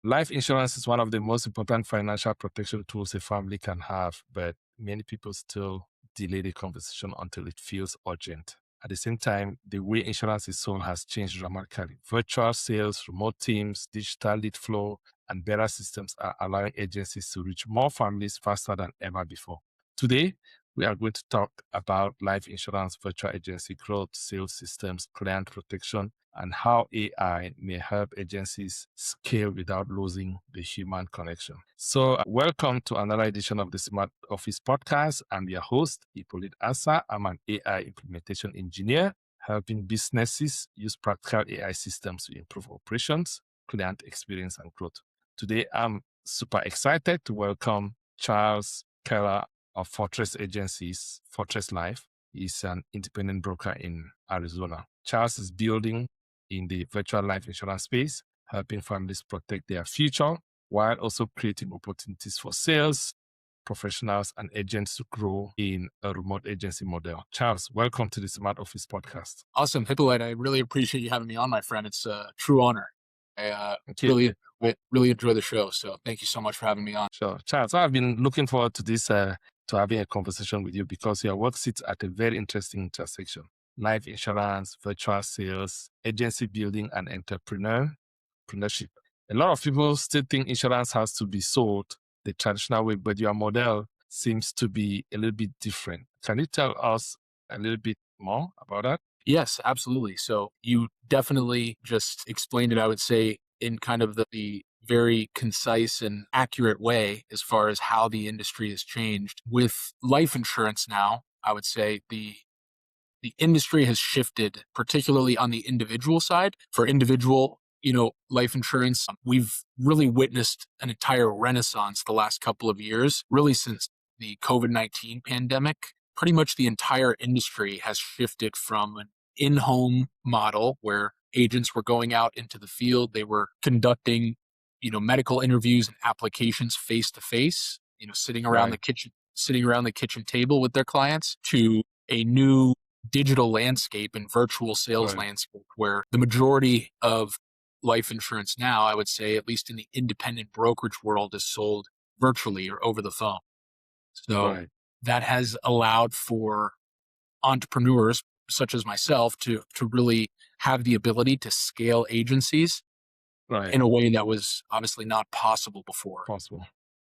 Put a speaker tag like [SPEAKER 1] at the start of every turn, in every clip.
[SPEAKER 1] Life insurance is one of the most important financial protection tools a family can have, but many people still delay the conversation until it feels urgent. At the same time, the way insurance is sold has changed dramatically. Virtual sales, remote teams, digital lead flow, and better systems are allowing agencies to reach more families faster than ever before. Today, we are going to talk about life insurance, virtual agency growth, sales systems, client protection, and how AI may help agencies scale without losing the human connection. So, welcome to another edition of the Smart Office Podcast. I'm your host, Hippolyte Asa. I'm an AI implementation engineer, helping businesses use practical AI systems to improve operations, client experience, and growth. Today, I'm super excited to welcome Charles Keller of Fortress Agencies, Fortress Life. He's an independent broker in Arizona. Charles is building in the virtual life insurance space, helping families protect their future while also creating opportunities for sales, professionals, and agents to grow in a remote agency model. Charles, welcome to the Smart Office Podcast.
[SPEAKER 2] Awesome. Hippolyte, I really appreciate you having me on, my friend. It's a true honor. I really enjoy the show. So thank you so much for having me on.
[SPEAKER 1] Sure. Charles, I've been looking forward to this, to having a conversation with you because your work sits at a very interesting intersection. Life insurance, virtual sales, agency building, and entrepreneurship. A lot of people still think insurance has to be sold the traditional way, but your model seems to be a little bit different. Can you tell us a little bit more about that?
[SPEAKER 2] Yes, absolutely. So you definitely just explained it, I would say, in kind of the very concise and accurate way as far as how the industry has changed. With life insurance now, I would say the industry has shifted, particularly on the individual side. For individual, life insurance, we've really witnessed an entire renaissance the last couple of years, really since the COVID-19 pandemic. Pretty much the entire industry has shifted from an in-home model where agents were going out into the field. They were conducting, medical interviews and applications face to face, sitting around
[SPEAKER 1] Right.
[SPEAKER 2] sitting around the kitchen table with their clients, to a new digital landscape and virtual sales
[SPEAKER 1] Right.
[SPEAKER 2] landscape where the majority of life insurance now, I would say, at least in the independent brokerage world, is sold virtually or over the phone. So
[SPEAKER 1] Right.
[SPEAKER 2] that has allowed for entrepreneurs such as myself to really have the ability to scale agencies
[SPEAKER 1] Right.
[SPEAKER 2] in a way that was obviously not possible before.
[SPEAKER 1] Possible.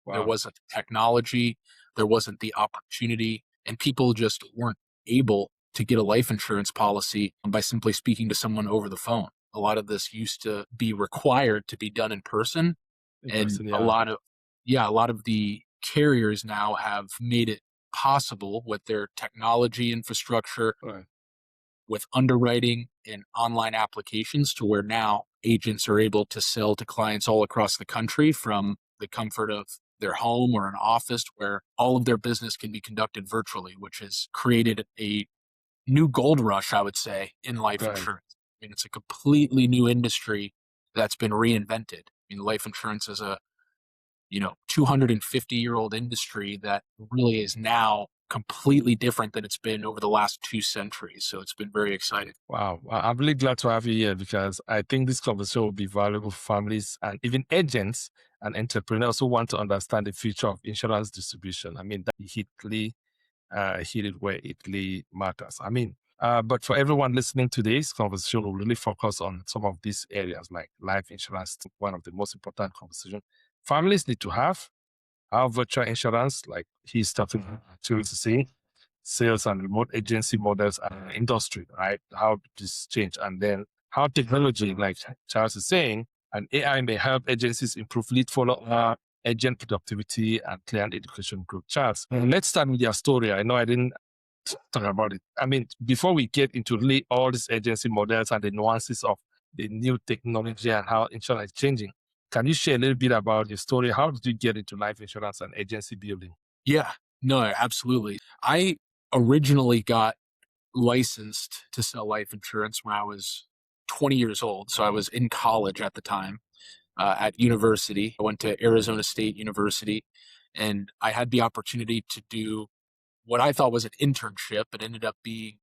[SPEAKER 2] There
[SPEAKER 1] Wow.
[SPEAKER 2] wasn't the technology, there wasn't the opportunity, and people just weren't able to get a life insurance policy by simply speaking to someone over the phone. A lot of this used to be required to be done in person,
[SPEAKER 1] In
[SPEAKER 2] and
[SPEAKER 1] person,
[SPEAKER 2] a
[SPEAKER 1] yeah.
[SPEAKER 2] lot of the carriers now have made it possible with their technology infrastructure,
[SPEAKER 1] Right.
[SPEAKER 2] with underwriting and online applications, to where now agents are able to sell to clients all across the country from the comfort of their home or an office, where all of their business can be conducted virtually, which has created a new gold rush, I would say, in life
[SPEAKER 1] Right.
[SPEAKER 2] insurance. I mean, it's a completely new industry that's been reinvented. I mean, life insurance is a 250-year-old industry that really is now completely different than it's been over the last 2 centuries. So it's been very exciting.
[SPEAKER 1] Wow. I'm really glad to have you here because I think this conversation will be valuable for families and even agents and entrepreneurs who want to understand the future of insurance distribution. I mean, that hit it where it really matters. But for everyone listening to this conversation, will really focus on some of these areas like life insurance, one of the most important conversations families need to have. How virtual insurance, like he's talking to say, sales and remote agency models and industry, right? How this change, and then how technology, like Charles is saying, and AI may help agencies improve lead follow, agent productivity, and client education growth. Charles, let's start with your story. I know I didn't talk about it. I mean, before we get into really all these agency models and the nuances of the new technology and how insurance is changing, can you share a little bit about your story? How did you get into life insurance and agency building?
[SPEAKER 2] Yeah, no, absolutely. I originally got licensed to sell life insurance when I was 20 years old. So I was in college at the time, at university. I went to Arizona State University, and I had the opportunity to do what I thought was an internship. It ended up being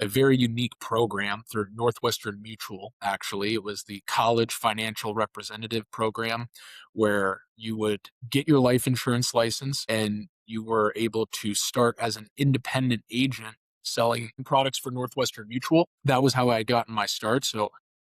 [SPEAKER 2] a very unique program through Northwestern Mutual, actually. It was the College Financial Representative Program, where you would get your life insurance license and you were able to start as an independent agent selling products for Northwestern Mutual. That was how I got my start. So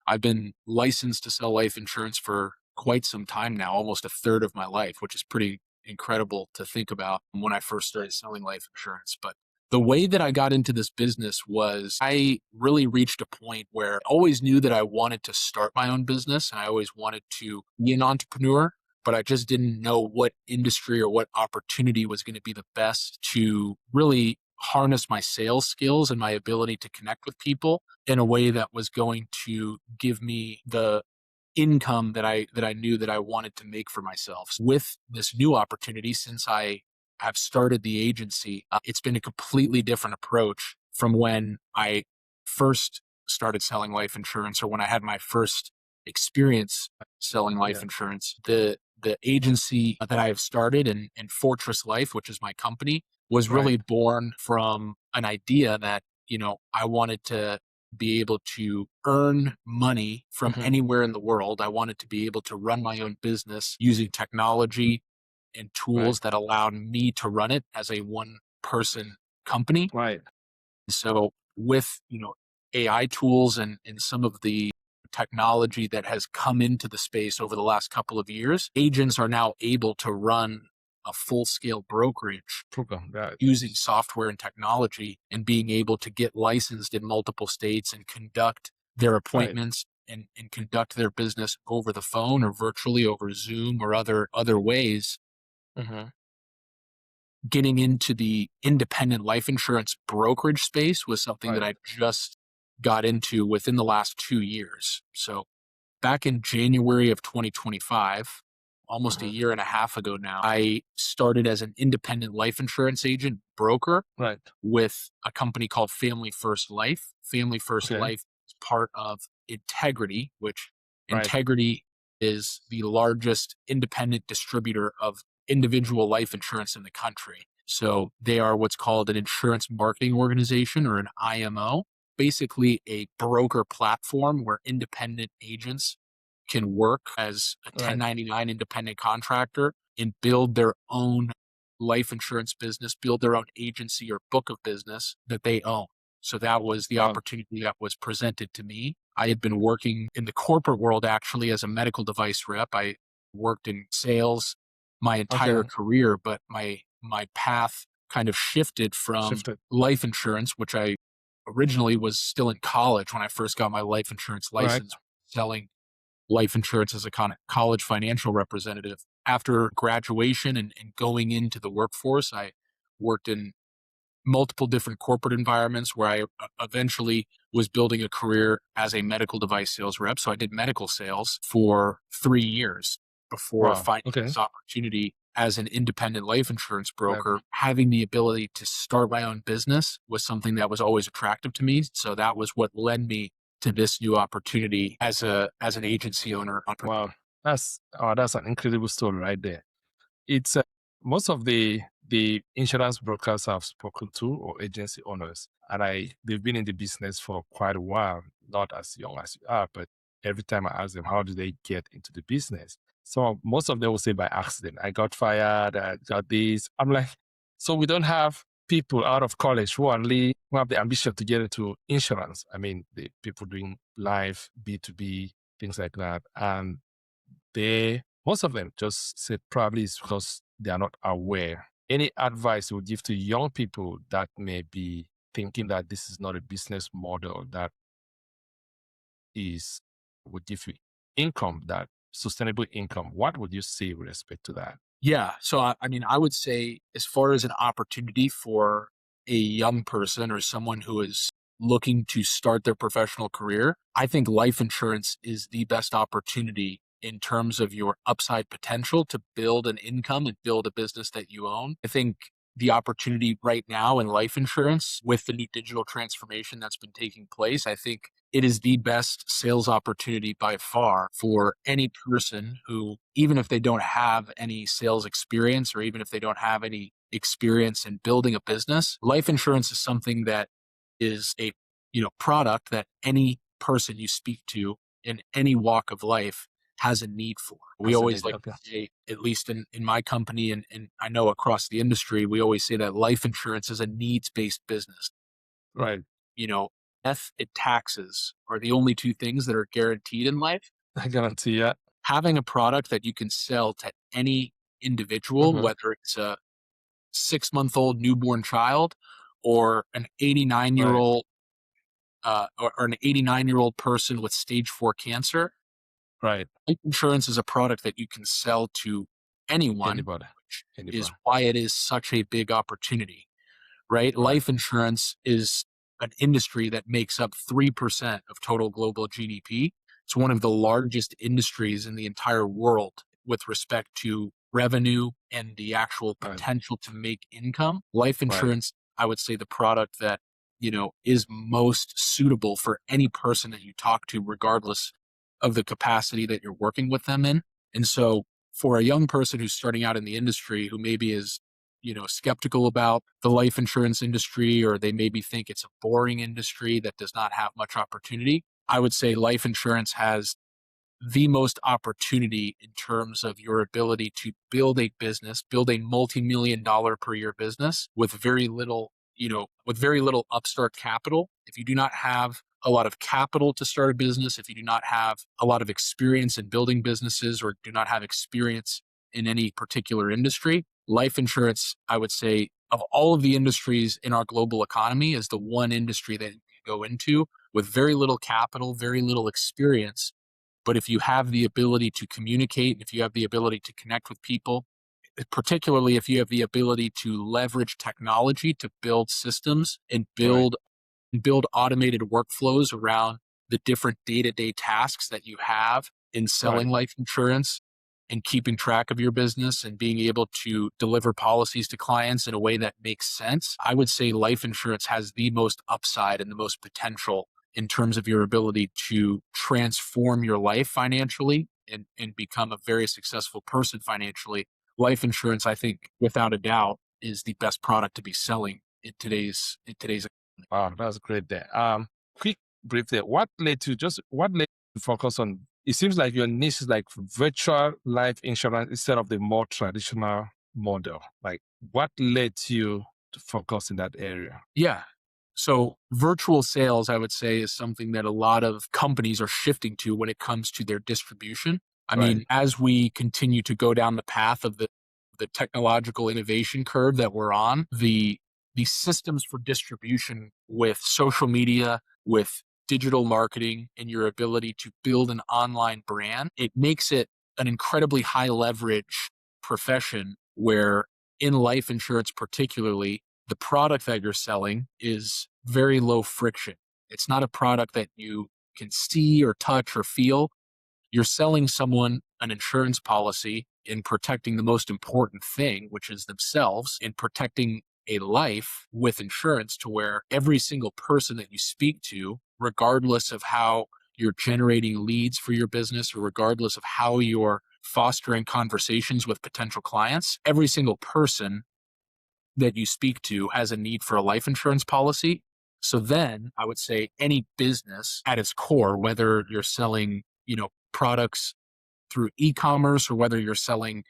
[SPEAKER 2] I've been licensed to sell life insurance for quite some time now, almost a third of my life, which is pretty incredible to think about when I first started selling life insurance. But the way that I got into this business was I really reached a point where I always knew that I wanted to start my own business and I always wanted to be an entrepreneur, but I just didn't know what industry or what opportunity was going to be the best to really harness my sales skills and my ability to connect with people in a way that was going to give me the income that I knew that I wanted to make for myself. With this new opportunity, since I have started the agency, it's been a completely different approach from when I first started selling life insurance or when I had my first experience selling life
[SPEAKER 1] Yeah.
[SPEAKER 2] insurance. The agency that I have started in Fortress Life, which is my company, was
[SPEAKER 1] Right.
[SPEAKER 2] really born from an idea that, I wanted to be able to earn money from
[SPEAKER 1] Hmm.
[SPEAKER 2] anywhere in the world. I wanted to be able to run my own business using technology and
[SPEAKER 1] Right.
[SPEAKER 2] tools that allowed me to run it as a one person company.
[SPEAKER 1] Right.
[SPEAKER 2] So with, AI tools and some of the technology that has come into the space over the last couple of years, agents are now able to run a full scale brokerage
[SPEAKER 1] Program. Right.
[SPEAKER 2] using software and technology and being able to get licensed in multiple states and conduct their
[SPEAKER 1] Right.
[SPEAKER 2] appointments and conduct their business over the phone or virtually over Zoom or other ways.
[SPEAKER 1] Hmm.
[SPEAKER 2] Getting into the independent life insurance brokerage space was something that
[SPEAKER 1] Right.
[SPEAKER 2] I just got into within the last 2 years. So back in January of 2025, almost a
[SPEAKER 1] Hmm.
[SPEAKER 2] year and a half ago now, I started as an independent life insurance agent broker
[SPEAKER 1] Right.
[SPEAKER 2] with a company called Family First Life. Family First
[SPEAKER 1] Okay.
[SPEAKER 2] Life is part of Integrity, which
[SPEAKER 1] Right.
[SPEAKER 2] Integrity is the largest independent distributor of individual life insurance in the country. So they are what's called an insurance marketing organization or an IMO, basically a broker platform where independent agents can work as a
[SPEAKER 1] Right.
[SPEAKER 2] 1099 independent contractor and build their own life insurance business, build their own agency or book of business that they own. So that was the
[SPEAKER 1] Wow.
[SPEAKER 2] opportunity that was presented to me. I had been working in the corporate world actually as a medical device rep. I worked in sales my entire
[SPEAKER 1] Okay.
[SPEAKER 2] career, but my path kind of shifted from
[SPEAKER 1] Shifted.
[SPEAKER 2] life insurance, which I originally was still in college when I first got my life insurance
[SPEAKER 1] Right.
[SPEAKER 2] license, selling life insurance as a college financial representative. After graduation and going into the workforce, I worked in multiple different corporate environments where I eventually was building a career as a medical device sales rep. So I did medical sales for 3 years before
[SPEAKER 1] Wow.
[SPEAKER 2] finding
[SPEAKER 1] Okay.
[SPEAKER 2] this opportunity as an independent life insurance
[SPEAKER 1] Right.
[SPEAKER 2] broker. Having the ability to start my own business was something that was always attractive to me. So that was what led me to this new opportunity as an agency owner.
[SPEAKER 1] Wow. That's an incredible story right there. It's most of the insurance brokers I've spoken to or agency owners, and they've been in the business for quite a while, not as young as you are, but every time I ask them how do they get into the business, so most of them will say by accident. I got fired. I got this. I'm like, so we don't have people out of college who have the ambition to get into insurance. I mean, the people doing life B2B things like that, and most of them just said probably it's because they are not aware. Any advice you would give to young people that may be thinking that this is not a business model that is would give you income, that sustainable income, what would you say with respect to that?
[SPEAKER 2] Yeah. So, I mean, I would say, as far as an opportunity for a young person or someone who is looking to start their professional career, I think life insurance is the best opportunity in terms of your upside potential to build an income and build a business that you own. I think the opportunity right now in life insurance with the new digital transformation that's been taking place, I think it is the best sales opportunity by far for any person who, even if they don't have any sales experience or even if they don't have any experience in building a business, life insurance is something that is a product that any person you speak to in any walk of life has a need for. We always
[SPEAKER 1] Fascinating.
[SPEAKER 2] like
[SPEAKER 1] Okay.
[SPEAKER 2] to say, at least in my company and I know across the industry, we always say that life insurance is a needs-based business.
[SPEAKER 1] Right.
[SPEAKER 2] You know, death and taxes are the only two things that are guaranteed in life.
[SPEAKER 1] I guarantee you.
[SPEAKER 2] Having a product that you can sell to any individual,
[SPEAKER 1] Hmm.
[SPEAKER 2] whether it's a 6-month-old newborn child or an 89-year
[SPEAKER 1] Right.
[SPEAKER 2] old or an 89-year-old person with stage 4 cancer,
[SPEAKER 1] Right.
[SPEAKER 2] life insurance is a product that you can sell to anyone,
[SPEAKER 1] Anybody.
[SPEAKER 2] which is
[SPEAKER 1] Anybody.
[SPEAKER 2] why it is such a big opportunity, right?
[SPEAKER 1] Right.
[SPEAKER 2] Life insurance is an industry that makes up 3% of total global GDP. It's one of the largest industries in the entire world with respect to revenue and the actual
[SPEAKER 1] Right.
[SPEAKER 2] potential to make income. Life
[SPEAKER 1] Right.
[SPEAKER 2] insurance, I would say the product that, is most suitable for any person that you talk to, regardless of the capacity that you're working with them in. And so for a young person who's starting out in the industry who maybe is skeptical about the life insurance industry, or they maybe think it's a boring industry that does not have much opportunity, I would say life insurance has the most opportunity in terms of your ability to build a business, build a multi-million dollar per year business with very little, with very little upstart capital. If you do not have a lot of capital to start a business, if you do not have a lot of experience in building businesses or do not have experience in any particular industry, life insurance, I would say, of all of the industries in our global economy, is the one industry that you go into with very little capital, very little experience, but if you have the ability to communicate, if you have the ability to connect with people, particularly if you have the ability to leverage technology to build systems and
[SPEAKER 1] Right.
[SPEAKER 2] build automated workflows around the different day-to-day tasks that you have in
[SPEAKER 1] Right.
[SPEAKER 2] selling life insurance and keeping track of your business and being able to deliver policies to clients in a way that makes sense, I would say life insurance has the most upside and the most potential in terms of your ability to transform your life financially and become a very successful person financially. Life insurance, I think, without a doubt, is the best product to be selling in today's.
[SPEAKER 1] Wow, that's great there. Quick brief there. What led you to focus on? It seems like your niche is like virtual life insurance instead of the more traditional model. Like, what led you to focus in that area?
[SPEAKER 2] Yeah. So virtual sales, I would say, is something that a lot of companies are shifting to when it comes to their distribution. I
[SPEAKER 1] Right.
[SPEAKER 2] mean, as we continue to go down the path of the technological innovation curve that we're on, the systems for distribution with social media, with digital marketing, and your ability to build an online brand, it makes it an incredibly high leverage profession where in life insurance particularly, the product that you're selling is very low friction. It's not a product that you can see or touch or feel. You're selling someone an insurance policy in protecting the most important thing, which is themselves, in protecting a life with insurance to where every single person that you speak to, regardless of how you're generating leads for your business or regardless of how you're fostering conversations with potential clients, every single person that you speak to has a need for a life insurance policy. So then I would say any business at its core, whether you're selling, products through e-commerce or whether you're selling,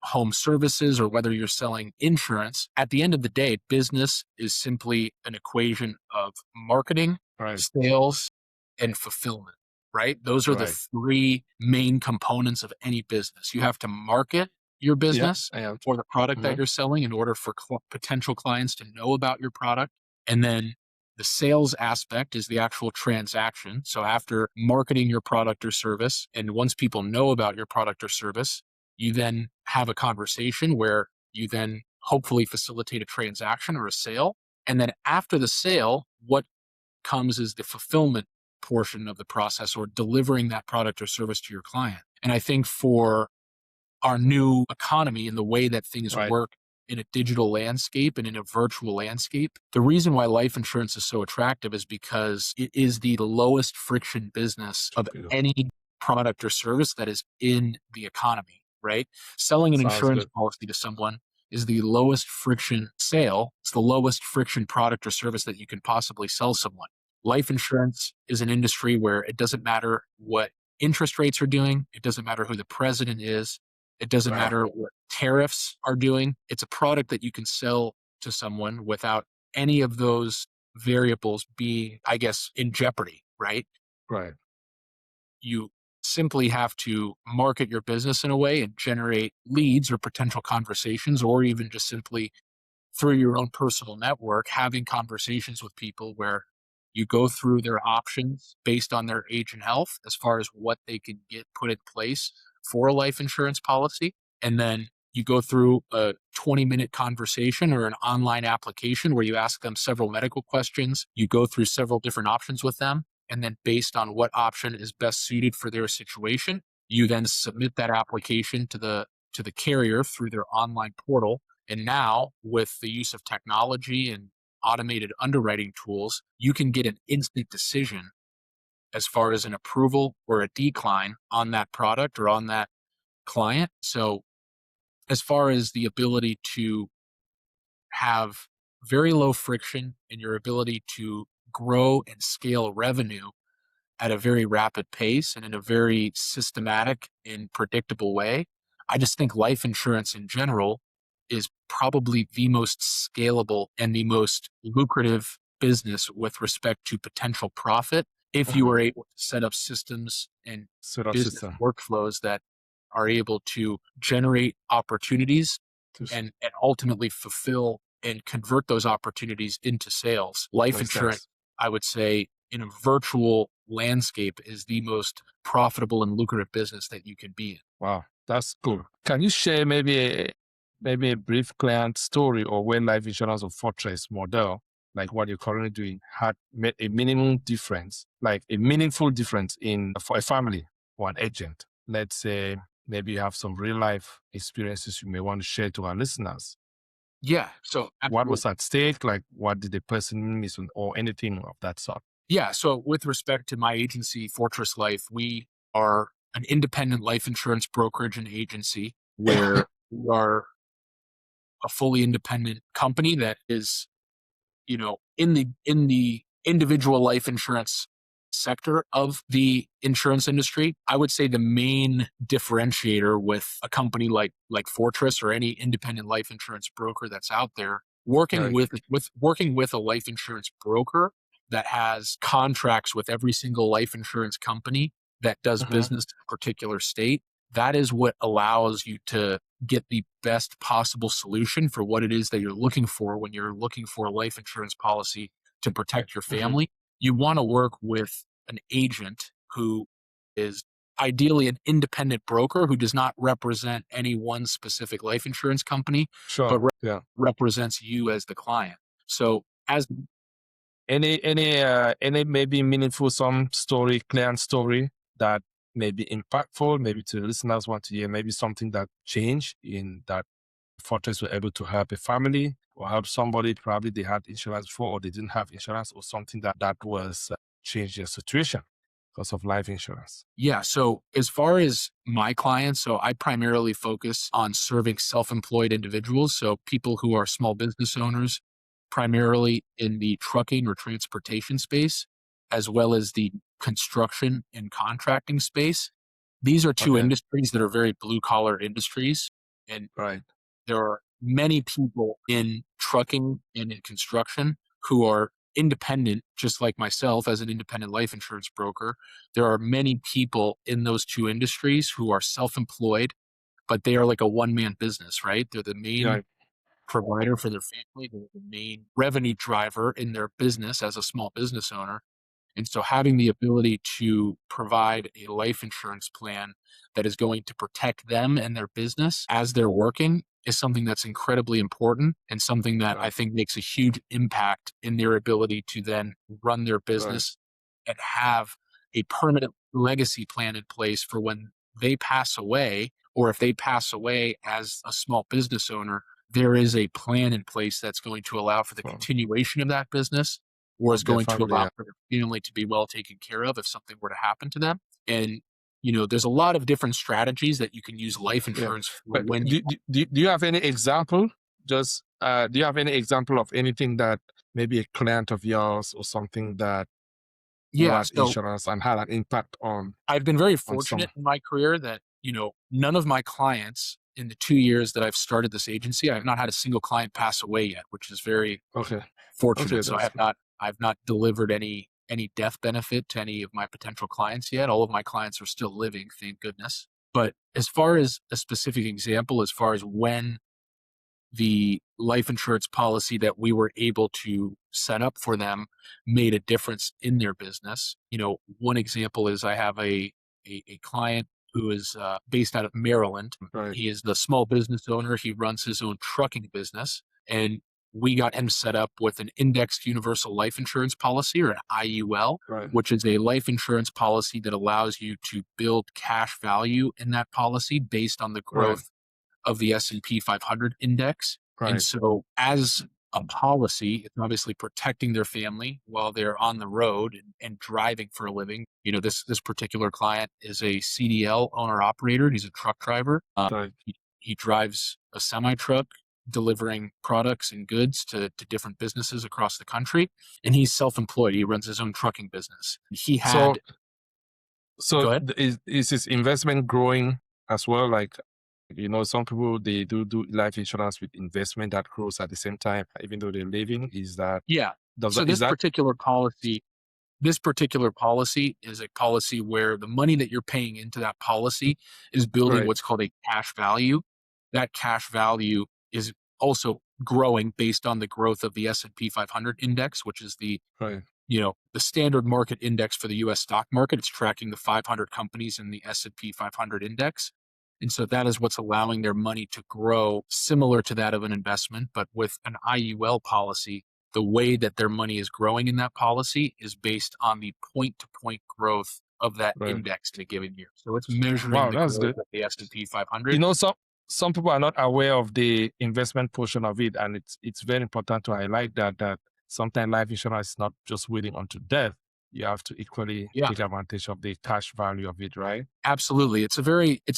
[SPEAKER 2] home services or whether you're selling insurance, at the end of the day, business is simply an equation of marketing,
[SPEAKER 1] Right.
[SPEAKER 2] sales, and fulfillment, right? Those are the
[SPEAKER 1] Right.
[SPEAKER 2] three main components of any business. You have to market your
[SPEAKER 1] Yeah,
[SPEAKER 2] business
[SPEAKER 1] I am.
[SPEAKER 2] or the product that
[SPEAKER 1] Mhm.
[SPEAKER 2] you're selling in order for potential clients to know about your product. And then the sales aspect is the actual transaction. So after marketing your product or service, and once people know about your product or service, you then have a conversation where you then hopefully facilitate a transaction or a sale. And then after the sale, what comes is the fulfillment portion of the process or delivering that product or service to your client. And I think for our new economy and the way that things
[SPEAKER 1] Right.
[SPEAKER 2] work in a digital landscape and in a virtual landscape, the reason why life insurance is so attractive is because it is the lowest friction business of
[SPEAKER 1] Beautiful.
[SPEAKER 2] any product or service that is in the economy, right? Selling an
[SPEAKER 1] Sounds
[SPEAKER 2] insurance
[SPEAKER 1] good.
[SPEAKER 2] policy to someone is the lowest friction sale. It's the lowest friction product or service that you can possibly sell someone. Life insurance is an industry where it doesn't matter what interest rates are doing. It doesn't matter who the president is. It doesn't
[SPEAKER 1] Right.
[SPEAKER 2] matter what tariffs are doing. It's a product that you can sell to someone without any of those variables being, I guess, in jeopardy, right?
[SPEAKER 1] Right.
[SPEAKER 2] You simply have to market your business in a way and generate leads or potential conversations, or even just simply through your own personal network, having conversations with people where you go through their options based on their age and health as far as what they can get put in place for a life insurance policy. And then you go through a 20-minute conversation or an online application where you ask them several medical questions. You go through several different options with them. And then, based on what option is best suited for their situation, you then submit that application to the carrier through their online portal. And now, with the use of technology and automated underwriting tools, you can get an instant decision as far as an approval or a decline on that product or on that client. So, as far as the ability to have very low friction in your ability to grow and scale revenue at a very rapid pace and in a very systematic and predictable way. I just think life insurance in general is probably the most scalable and the most lucrative business with respect to potential profit if you
[SPEAKER 1] Uh-huh.
[SPEAKER 2] are able to set up systems and
[SPEAKER 1] Set up
[SPEAKER 2] business
[SPEAKER 1] system
[SPEAKER 2] workflows that are able to generate opportunities
[SPEAKER 1] to
[SPEAKER 2] and ultimately fulfill and convert those opportunities into sales. Life
[SPEAKER 1] make
[SPEAKER 2] insurance,
[SPEAKER 1] sense.
[SPEAKER 2] I would say, in a virtual landscape, is the most profitable and lucrative business that you can be in.
[SPEAKER 1] Wow, that's cool. Can you share maybe a brief client story or when life insurance or Fortress model, like what you're currently doing, had made a minimum difference, like a meaningful difference in for a family or an agent? Let's say maybe you have some real life experiences you may want to share to our listeners.
[SPEAKER 2] Yeah, so
[SPEAKER 1] What
[SPEAKER 2] absolutely.
[SPEAKER 1] was at stake? Like what did the person miss or anything of that sort?
[SPEAKER 2] Yeah, so with respect to my agency, Fortress Life, we are an independent life insurance brokerage and agency where we are a fully independent company that is, in the individual life insurance sector of the insurance industry. I would say the main differentiator with a company like Fortress or any independent life insurance broker that's out there, working
[SPEAKER 1] Right.
[SPEAKER 2] with a life insurance broker that has contracts with every single life insurance company that does
[SPEAKER 1] Mhm.
[SPEAKER 2] business in a particular state. That is what allows you to get the best possible solution for what it is that you're looking for when you're looking for a life insurance policy to protect your
[SPEAKER 1] Mhm.
[SPEAKER 2] family. You want to work with an agent who is ideally an independent broker who does not represent any one specific life insurance company, but
[SPEAKER 1] Sure. Yeah.
[SPEAKER 2] represents you as the client. So, as
[SPEAKER 1] Any maybe meaningful some story, client story that may be impactful, maybe to the listeners want to hear, maybe something that changed in that Fortress were able to help a family or help somebody, probably they had insurance before or they didn't have insurance or something that was changed their situation because of life insurance.
[SPEAKER 2] Yeah. So as far as my clients, so I primarily focus on serving self-employed individuals. So people who are small business owners, primarily in the trucking or transportation space, as well as the construction and contracting space. These are two
[SPEAKER 1] Okay.
[SPEAKER 2] industries that are very blue collar industries. And
[SPEAKER 1] Right.
[SPEAKER 2] there are many people in trucking and in construction who are independent, just like myself as an independent life insurance broker. There are many people in those two industries who are self employed, but they are like a one man business, right? They're the main
[SPEAKER 1] Yeah.
[SPEAKER 2] provider for their family, they're the main revenue driver in their business as a small business owner. And so having the ability to provide a life insurance plan that is going to protect them and their business as they're working is something that's incredibly important and something that I
[SPEAKER 1] Right.
[SPEAKER 2] think makes a huge impact in their ability to then run their
[SPEAKER 1] Right.
[SPEAKER 2] business and have a permanent legacy plan in place for when they pass away, or if they pass away as a small business owner, there is a plan in place that's going to allow for the
[SPEAKER 1] For,
[SPEAKER 2] continuation of that business or is
[SPEAKER 1] of their
[SPEAKER 2] going to
[SPEAKER 1] family.
[SPEAKER 2] allow
[SPEAKER 1] Yeah.
[SPEAKER 2] for their family to be well taken care of if something were to happen to them. And, there's a lot of different strategies that you can use life
[SPEAKER 1] Yeah.
[SPEAKER 2] insurance for
[SPEAKER 1] But
[SPEAKER 2] when you.
[SPEAKER 1] do you have any example? Just do you have any example of anything that maybe a client of yours or something that
[SPEAKER 2] Yeah.
[SPEAKER 1] what
[SPEAKER 2] So
[SPEAKER 1] insurance and had an impact
[SPEAKER 2] I've been very
[SPEAKER 1] on
[SPEAKER 2] fortunate
[SPEAKER 1] some.
[SPEAKER 2] in my career that, none of my clients in the 2 years that I've started this agency, I've not had a single client pass away yet, which is very
[SPEAKER 1] Okay. Okay,
[SPEAKER 2] fortunate. So
[SPEAKER 1] that's good.
[SPEAKER 2] I've not delivered any death benefit to any of my potential clients yet. All of my clients are still living, thank goodness. But as far as a specific example, as far as when the life insurance policy that we were able to set up for them made a difference in their business. One example is I have a client who is based out of Maryland.
[SPEAKER 1] Right,
[SPEAKER 2] He is the small business owner. He runs his own trucking business. And we got him set up with an indexed universal life insurance policy, or an IUL,
[SPEAKER 1] right,
[SPEAKER 2] which is a life insurance policy that allows you to build cash value in that policy based on the
[SPEAKER 1] right,
[SPEAKER 2] growth of the S&P 500 index. And
[SPEAKER 1] right.
[SPEAKER 2] so as a policy, it's obviously protecting their family while they're on the road and driving for a living. This particular client is a CDL owner operator. He's a truck driver.
[SPEAKER 1] Right.
[SPEAKER 2] He drives a semi truck delivering products and goods to different businesses across the country. And he's self-employed. He runs his own trucking business. He
[SPEAKER 1] So
[SPEAKER 2] had,
[SPEAKER 1] so
[SPEAKER 2] go ahead.
[SPEAKER 1] is his investment growing as well? Like, some people they do life insurance with investment that grows at the same time, even though they're living.
[SPEAKER 2] Yeah.
[SPEAKER 1] Does
[SPEAKER 2] So
[SPEAKER 1] that is that
[SPEAKER 2] this particular policy is a policy where the money that you're paying into that policy is building
[SPEAKER 1] right,
[SPEAKER 2] what's called a cash value. That cash value is also growing based on the growth of the S&P 500 index, which is
[SPEAKER 1] right,
[SPEAKER 2] the standard market index for the US stock market. It's tracking the 500 companies in the S&P 500 index. And so that is what's allowing their money to grow similar to that of an investment, but with an IUL policy, the way that their money is growing in that policy is based on the point to point growth of that
[SPEAKER 1] right.
[SPEAKER 2] index in a given year. So it's measuring
[SPEAKER 1] Wow,
[SPEAKER 2] the
[SPEAKER 1] that's
[SPEAKER 2] growth
[SPEAKER 1] good.
[SPEAKER 2] of the S&P
[SPEAKER 1] You
[SPEAKER 2] 500.
[SPEAKER 1] know, some people are not aware of the investment portion of it, and it's very important to highlight that sometimes life insurance is not just waiting unto death. You have to equally
[SPEAKER 2] Yeah.
[SPEAKER 1] take advantage of the cash value of it, right?
[SPEAKER 2] Absolutely. It's a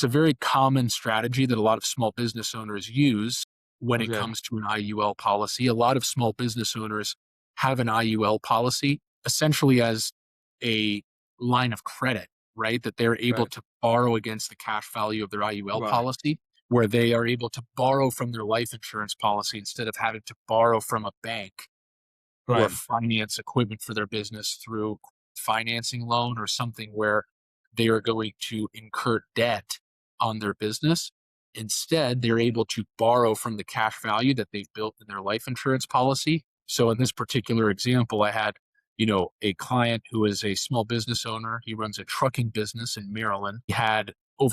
[SPEAKER 2] very common strategy that a lot of small business owners use when it
[SPEAKER 1] Okay,
[SPEAKER 2] comes to an IUL policy. A lot of small business owners have an IUL policy essentially as a line of credit, right? That they're able
[SPEAKER 1] right.
[SPEAKER 2] to borrow against the cash value of their IUL
[SPEAKER 1] Wow.
[SPEAKER 2] policy, where they are able to borrow from their life insurance policy instead of having to borrow from a bank or
[SPEAKER 1] Right,
[SPEAKER 2] finance equipment for their business through financing loan or something where they are going to incur debt on their business. Instead, they're able to borrow from the cash value that they've built in their life insurance policy. So in this particular example, I had, a client who is a small business owner. He runs a trucking business in Maryland. He had a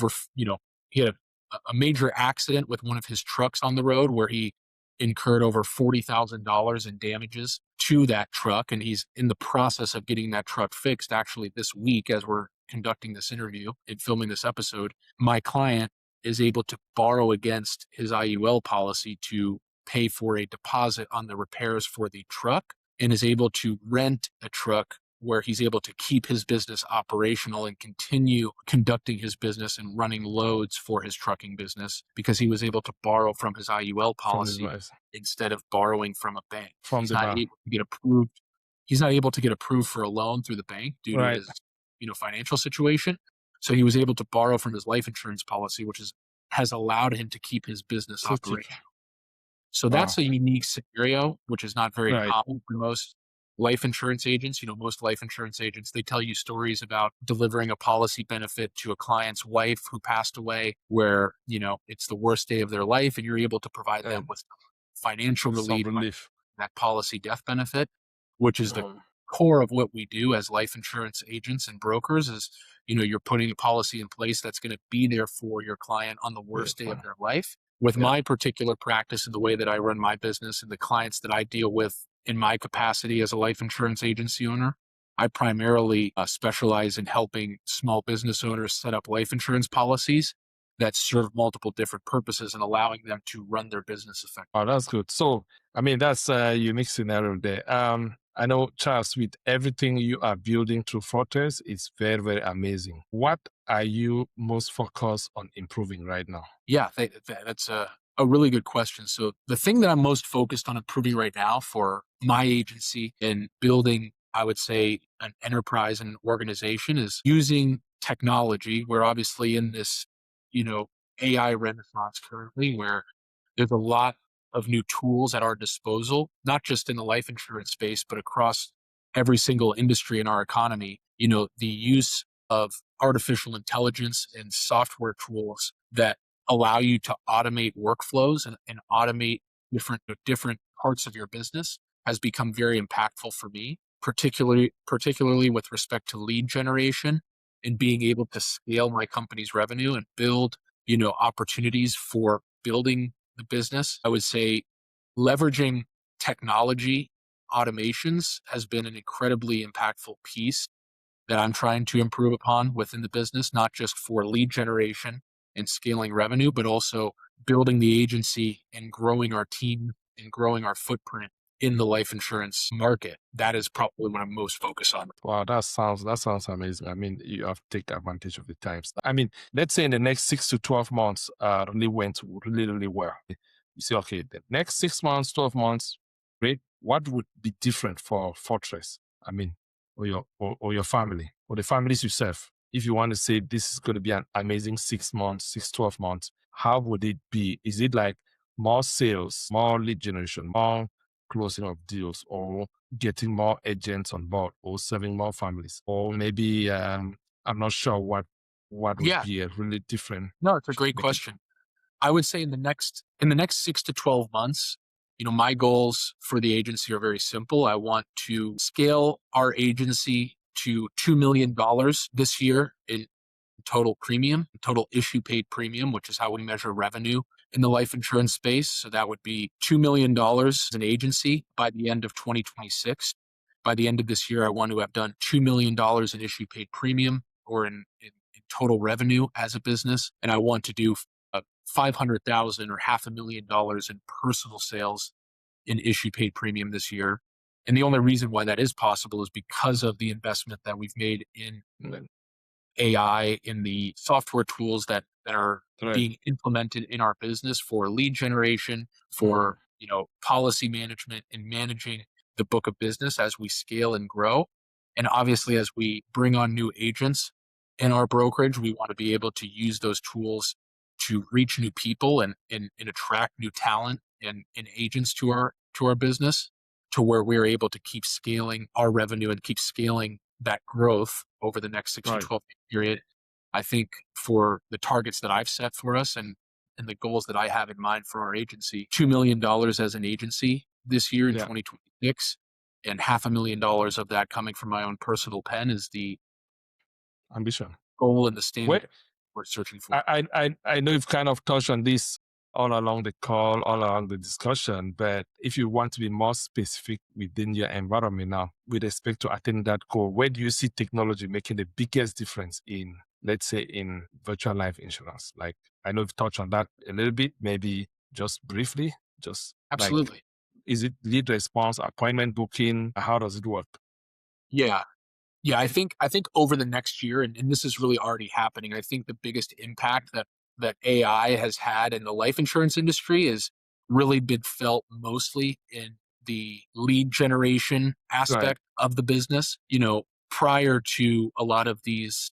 [SPEAKER 2] major accident with one of his trucks on the road where he incurred over $40,000 in damages to that truck. And he's in the process of getting that truck fixed actually this week as we're conducting this interview and filming this episode. My client is able to borrow against his IUL policy to pay for a deposit on the repairs for the truck and is able to rent a truck where he's able to keep his business operational and continue conducting his business and running loads for his trucking business because he was able to borrow from his IUL
[SPEAKER 1] from the
[SPEAKER 2] policy
[SPEAKER 1] advice
[SPEAKER 2] instead of borrowing from a bank.
[SPEAKER 1] from the bar.
[SPEAKER 2] He's not able to get approved for a loan through the bank due to
[SPEAKER 1] Right.
[SPEAKER 2] his, financial situation. So he was able to borrow from his life insurance policy, has allowed him to keep his business
[SPEAKER 1] So keep.
[SPEAKER 2] operational. So
[SPEAKER 1] Wow.
[SPEAKER 2] that's a unique scenario, which is not very
[SPEAKER 1] Right.
[SPEAKER 2] common for most life insurance agents. Most life insurance agents, they tell you stories about delivering a policy benefit to a client's wife who passed away, where, it's the worst day of their life, and you're able to provide them
[SPEAKER 1] And
[SPEAKER 2] with financial
[SPEAKER 1] some
[SPEAKER 2] relief on
[SPEAKER 1] relief.
[SPEAKER 2] that policy death benefit, which is the
[SPEAKER 1] Um,
[SPEAKER 2] core of what we do as life insurance agents and brokers is, you're putting a policy in place that's going to be there for your client on the
[SPEAKER 1] yeah.
[SPEAKER 2] worst day of their life. With
[SPEAKER 1] Yeah.
[SPEAKER 2] my particular practice and the way that I run my business and the clients that I deal with in my capacity as a life insurance agency owner, I primarily specialize in helping small business owners set up life insurance policies that serve multiple different purposes and allowing them to run their business effectively.
[SPEAKER 1] Oh, that's good. So, I mean, that's a unique scenario there. I know, Charles, with everything you are building through Fortress, it's very, very amazing. What are you most focused on improving right now?
[SPEAKER 2] Yeah, that's a really good question. So the thing that I'm most focused on improving right now for my agency and building I would say an enterprise and organization is using technology. We're obviously in this, you know, AI renaissance currently where there's a lot of new tools at our disposal, not just in the life insurance space, but across every single industry in our economy. The use of artificial intelligence and software tools that allow you to automate workflows and automate different parts of your business has become very impactful for me, particularly with respect to lead generation and being able to scale my company's revenue and build, opportunities for building the business. I would say leveraging technology automations has been an incredibly impactful piece that I'm trying to improve upon within the business, not just for lead generation and scaling revenue, but also building the agency and growing our team and growing our footprint in the life insurance market. That is probably what I'm most focused on.
[SPEAKER 1] Wow, that sounds amazing. I mean, you have to take advantage of the times. I mean, let's say in the next 6 to 12 months, really went really, really well. You say, okay, the next 6 months, 12 months, great. What would be different for Fortress? I mean, or your family, or the families you serve. If you want to say this is going to be an amazing 6 months, 12 months, how would it be? Is it like more sales, more lead generation, more closing of deals, or getting more agents on board, or serving more families, or maybe I'm not sure what would
[SPEAKER 2] Yeah,
[SPEAKER 1] be a really different
[SPEAKER 2] no, it's a great
[SPEAKER 1] make it
[SPEAKER 2] question. I would say in the next 6 to 12 months, my goals for the agency are very simple. I want to scale our agency to $2 million this year in total premium, total issue paid premium, which is how we measure revenue in the life insurance space. So that would be $2 million as an agency by the end of 2026. By the end of this year, I want to have done $2 million in issue paid premium or in total revenue as a business. And I want to do 500,000 or $500,000 in personal sales in issue paid premium this year. And the only reason why that is possible is because of the investment that we've made in
[SPEAKER 1] Mm,
[SPEAKER 2] AI, in the software tools that are
[SPEAKER 1] right.
[SPEAKER 2] being implemented in our business for lead generation,
[SPEAKER 1] Mm,
[SPEAKER 2] for policy management and managing the book of business as we scale and grow. And obviously, as we bring on new agents in our brokerage, we want to be able to use those tools to reach new people and attract new talent and agents to our business to where we're able to keep scaling our revenue and keep scaling that growth over the next six to
[SPEAKER 1] right.
[SPEAKER 2] 12 period. I think for the targets that I've set for us and the goals that I have in mind for our agency, $2 million as an agency this year in
[SPEAKER 1] Yeah.
[SPEAKER 2] 2026, and $500,000 of that coming from my own personal pen is the
[SPEAKER 1] Ambition.
[SPEAKER 2] goal and the
[SPEAKER 1] Well,
[SPEAKER 2] standard we're searching for.
[SPEAKER 1] I know you've kind of touched on this all along the call, all along the discussion, but if you want to be more specific within your environment now, with respect to attaining that goal, where do you see technology making the biggest difference in, let's say, in virtual life insurance? Like, I know you've touched on that a little bit, maybe just briefly, just like,
[SPEAKER 2] Absolutely.
[SPEAKER 1] is it lead response, appointment booking? How does it work?
[SPEAKER 2] Yeah. Yeah, I think over the next year, and this is really already happening, I think the biggest impact that AI has had in the life insurance industry is really been felt mostly in the lead generation
[SPEAKER 1] Right,
[SPEAKER 2] aspect of the business. Prior to a lot of these,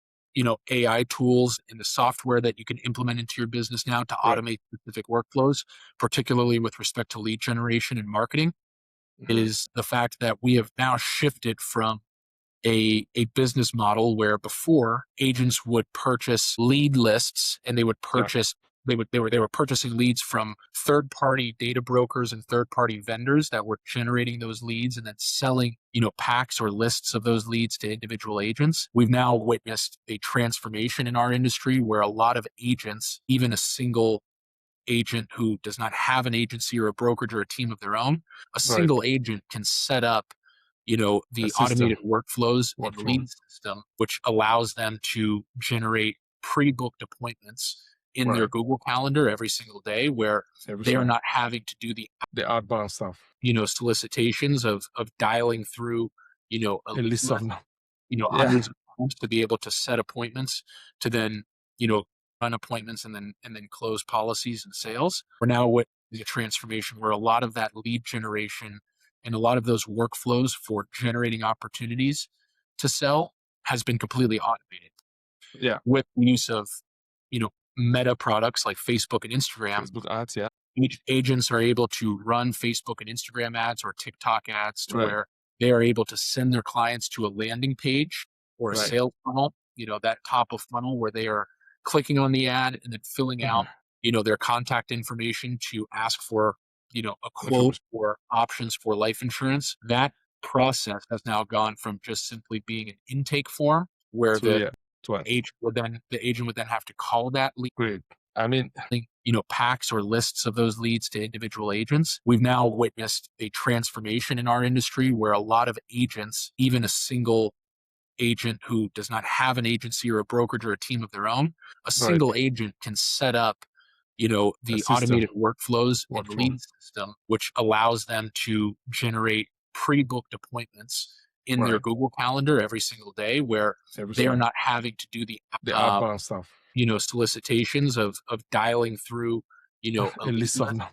[SPEAKER 2] AI tools and the software that you can implement into your business now to
[SPEAKER 1] right.
[SPEAKER 2] automate specific workflows, particularly with respect to lead generation and marketing,
[SPEAKER 1] Mhm.
[SPEAKER 2] is the fact that we have now shifted from a business model where before agents would purchase lead lists and they would
[SPEAKER 1] Yeah,
[SPEAKER 2] purchase they were purchasing leads from third party data brokers and third party vendors that were generating those leads and then selling packs or lists of those leads to individual agents. We've now witnessed a transformation in our industry where a lot of agents, even a single agent who does not have an agency or a brokerage or a team of their own, a
[SPEAKER 1] right.
[SPEAKER 2] single agent can set up,
[SPEAKER 1] A
[SPEAKER 2] the
[SPEAKER 1] system
[SPEAKER 2] automated workflows and
[SPEAKER 1] workflow.
[SPEAKER 2] lead system, which allows them to generate pre-booked appointments in their
[SPEAKER 1] Right.
[SPEAKER 2] Google Calendar every single day, where
[SPEAKER 1] Every
[SPEAKER 2] they are
[SPEAKER 1] time.
[SPEAKER 2] not having to do the
[SPEAKER 1] The outbound stuff.
[SPEAKER 2] solicitations of dialing through a
[SPEAKER 1] A
[SPEAKER 2] lead
[SPEAKER 1] list of
[SPEAKER 2] list,
[SPEAKER 1] no. Yeah.
[SPEAKER 2] hundreds of times to be able to set appointments to then, you know, run appointments and then close policies and sales. We're now with the transformation where a lot of that lead generation and a lot of those workflows for generating opportunities to sell has been completely automated
[SPEAKER 1] Yeah.
[SPEAKER 2] with the use of, meta products like Facebook and Instagram.
[SPEAKER 1] Facebook ads, yeah.
[SPEAKER 2] Each agents are able to run Facebook and Instagram ads or TikTok ads to
[SPEAKER 1] Right.
[SPEAKER 2] where they are able to send their clients to a landing page or a
[SPEAKER 1] Right.
[SPEAKER 2] sales funnel, that top of funnel where they are clicking on the ad and then filling out,
[SPEAKER 1] Mhm.
[SPEAKER 2] their contact information to ask for, a quote
[SPEAKER 1] Information.
[SPEAKER 2] or options for life insurance. That process has now gone from just simply being an intake form where
[SPEAKER 1] So
[SPEAKER 2] the
[SPEAKER 1] yeah, to
[SPEAKER 2] agent would then have to call that lead,
[SPEAKER 1] great. I mean,
[SPEAKER 2] packs or lists of those leads to individual agents. We've now witnessed a transformation in our industry where a lot of agents, even a single agent who does not have an agency or a brokerage or a team of their own, a
[SPEAKER 1] right,
[SPEAKER 2] single agent can set up,
[SPEAKER 1] a
[SPEAKER 2] the
[SPEAKER 1] system
[SPEAKER 2] automated workflows and
[SPEAKER 1] workflow.
[SPEAKER 2] lead system, which allows them to generate pre-booked appointments in their
[SPEAKER 1] Right.
[SPEAKER 2] Google Calendar every single day, where
[SPEAKER 1] Every
[SPEAKER 2] they are
[SPEAKER 1] single
[SPEAKER 2] not having to do
[SPEAKER 1] the outbound stuff.
[SPEAKER 2] solicitations of dialing through, a
[SPEAKER 1] A
[SPEAKER 2] lead
[SPEAKER 1] list of
[SPEAKER 2] list,
[SPEAKER 1] no.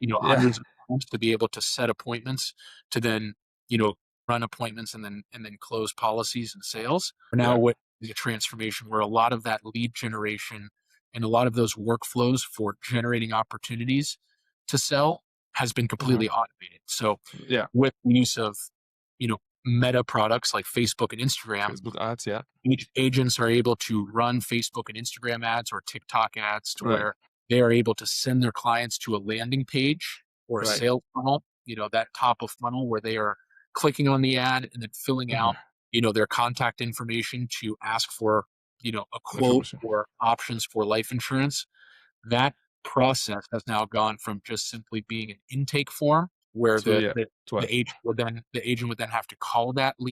[SPEAKER 1] Yeah.
[SPEAKER 2] hundreds of times to be able to set appointments to then, you know, run appointments and then close policies and sales. We're now
[SPEAKER 1] Right.
[SPEAKER 2] witnessing a transformation where a lot of that lead generation and a lot of those workflows for generating opportunities to sell has been
[SPEAKER 1] Mhm.
[SPEAKER 2] completely automated. So
[SPEAKER 1] Yeah.
[SPEAKER 2] with the use of, meta products like Facebook and Instagram,
[SPEAKER 1] Facebook ads, yeah.
[SPEAKER 2] each agents are able to run Facebook and Instagram ads or TikTok ads to
[SPEAKER 1] Right.
[SPEAKER 2] where they are able to send their clients to a landing page or a
[SPEAKER 1] Right.
[SPEAKER 2] sales funnel, that top of funnel where they are clicking on the ad and then filling
[SPEAKER 1] Mhm.
[SPEAKER 2] out, their contact information to ask for, a quote
[SPEAKER 1] Information.
[SPEAKER 2] or options for life insurance. That process has now gone from just simply being an intake form where
[SPEAKER 1] So yeah,
[SPEAKER 2] the
[SPEAKER 1] to
[SPEAKER 2] agent would then have to call that lead